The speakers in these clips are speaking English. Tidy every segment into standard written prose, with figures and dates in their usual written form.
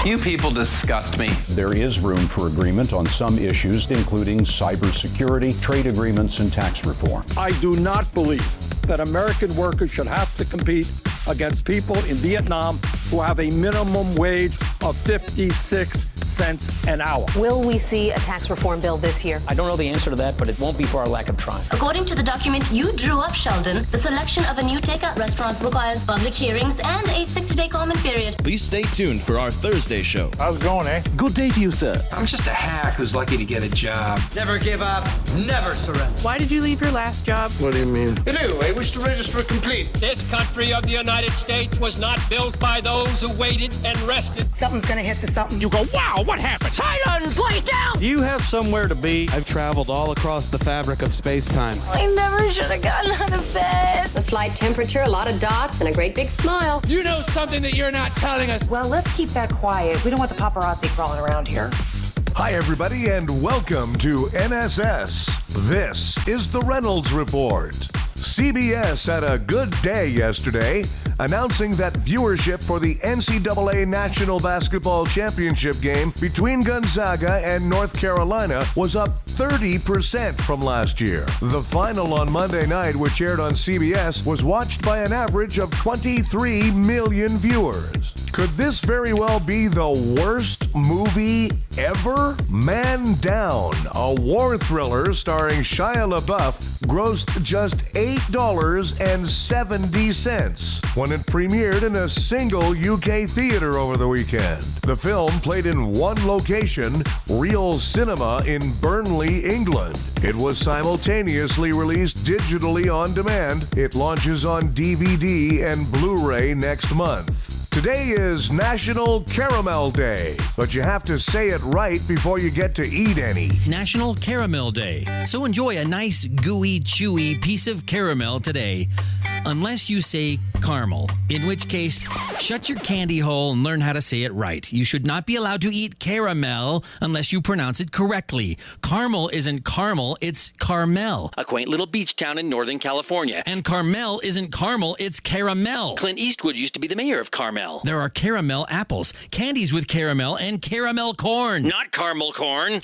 You people disgust me. There is room for agreement on some issues, including cybersecurity, trade agreements, and tax reform. I do not believe that American workers should have to compete against people in Vietnam who have a minimum wage of 56 cents an hour. Will we see a tax reform bill this year? I don't know the answer to that, but it won't be for our lack of trying. According to the document you drew up, Sheldon, the selection of a new takeout restaurant requires public hearings and a 60-day comment period. Please stay tuned for our Thursday show. How's it going, eh? Good day to you, sir. I'm just a hack who's lucky to get a job. Never give up, never surrender. Why did you leave your last job? What do you mean? Hello, I wish to register complete. This country of the United States was not built by those who waited and rested. Something's gonna hit the something. You go, wow, what happened? Silence! Lay down! Do you have somewhere to be? I've traveled all across the fabric of space-time. I never should have gotten out of bed. A slight temperature, a lot of dots, and a great big smile. You know something that you're not telling us. Well, let's keep that quiet. We don't want the paparazzi crawling around here. Hi, everybody, and welcome to NSS. This is the Reynolds Report. CBS had a good day yesterday, announcing that viewership for the NCAA National Basketball Championship game between Gonzaga and North Carolina was up 30% from last year. The final on Monday night, which aired on CBS, was watched by an average of 23 million viewers. Could this very well be the worst movie ever? Man Down, a war thriller starring Shia LaBeouf, grossed just $8.70 when it premiered in a single UK theater over the weekend. The film played in one location, Real Cinema in Burnley, England. It was simultaneously released digitally on demand. It launches on DVD and Blu-ray next month. Today is National Caramel Day, but you have to say it right before you get to eat any. National Caramel Day. So enjoy a nice, gooey, chewy piece of caramel today. Unless you say caramel, in which case, shut your candy hole and learn how to say it right. You should not be allowed to eat caramel unless you pronounce it correctly. Caramel isn't caramel, it's Carmel, a quaint little beach town in Northern California. And Carmel isn't caramel, it's caramel. Clint Eastwood used to be the mayor of Carmel. There are caramel apples, candies with caramel, and caramel corn. Not caramel corn.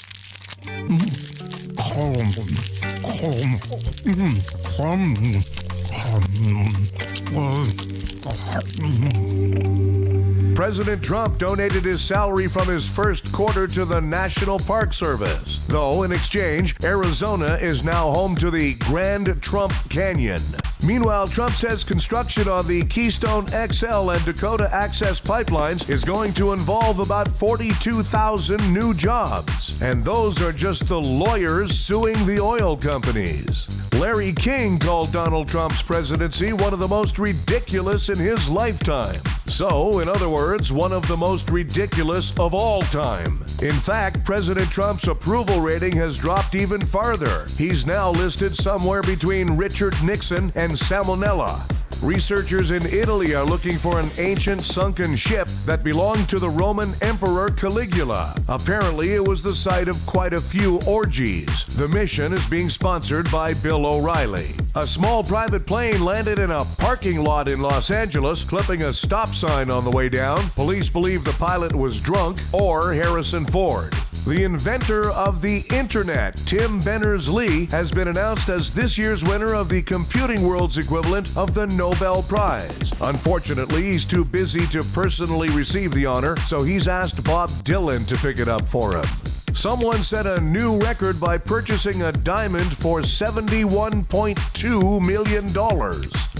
President Trump donated his salary from his first quarter to the National Park Service. Though, in exchange, Arizona is now home to the Grand Trump Canyon. Meanwhile, Trump says construction on the Keystone XL and Dakota Access pipelines is going to involve about 42,000 new jobs. And those are just the lawyers suing the oil companies. Larry King called Donald Trump's presidency one of the most ridiculous in his lifetime. So, in other words, one of the most ridiculous of all time. In fact, President Trump's approval rating has dropped even farther. He's now listed somewhere between Richard Nixon and Salmonella. Researchers in Italy are looking for an ancient sunken ship that belonged to the Roman Emperor Caligula. Apparently, it was the site of quite a few orgies. The mission is being sponsored by Bill O'Reilly. A small private plane landed in a parking lot in Los Angeles, clipping a stop sign on the way down. Police believe the pilot was drunk or Harrison Ford. The inventor of the internet, Tim Berners-Lee, has been announced as this year's winner of the computing world's equivalent of the Nobel Prize. Unfortunately, he's too busy to personally receive the honor, so he's asked Bob Dylan to pick it up for him. Someone set a new record by purchasing a diamond for $71.2 million.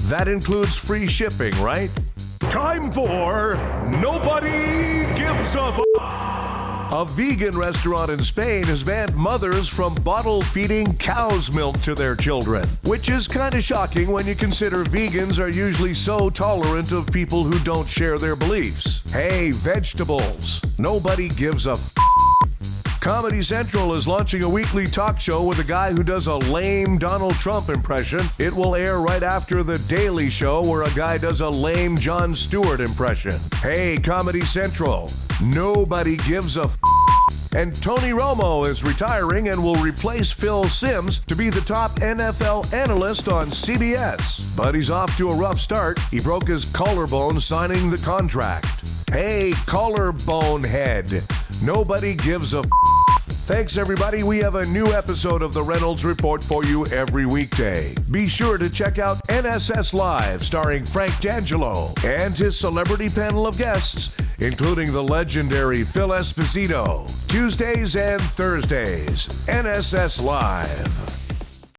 That includes free shipping, right? Time for Nobody Gives a F***. A vegan restaurant in Spain has banned mothers from bottle-feeding cow's milk to their children, which is kind of shocking when you consider vegans are usually so tolerant of people who don't share their beliefs. Hey, vegetables, nobody gives a f***. Comedy Central is launching a weekly talk show with a guy who does a lame Donald Trump impression. It will air right after The Daily Show, where a guy does a lame Jon Stewart impression. Hey, Comedy Central, nobody gives a f***. And Tony Romo is retiring and will replace Phil Simms to be the top NFL analyst on CBS. But he's off to a rough start. He broke his collarbone signing the contract. Hey, caller bonehead. Nobody gives a Thanks, everybody. We have a new episode of the Reynolds Report for you every weekday. Be sure to check out NSS Live, starring Frank D'Angelo and his celebrity panel of guests, including the legendary Phil Esposito. Tuesdays and Thursdays, NSS Live.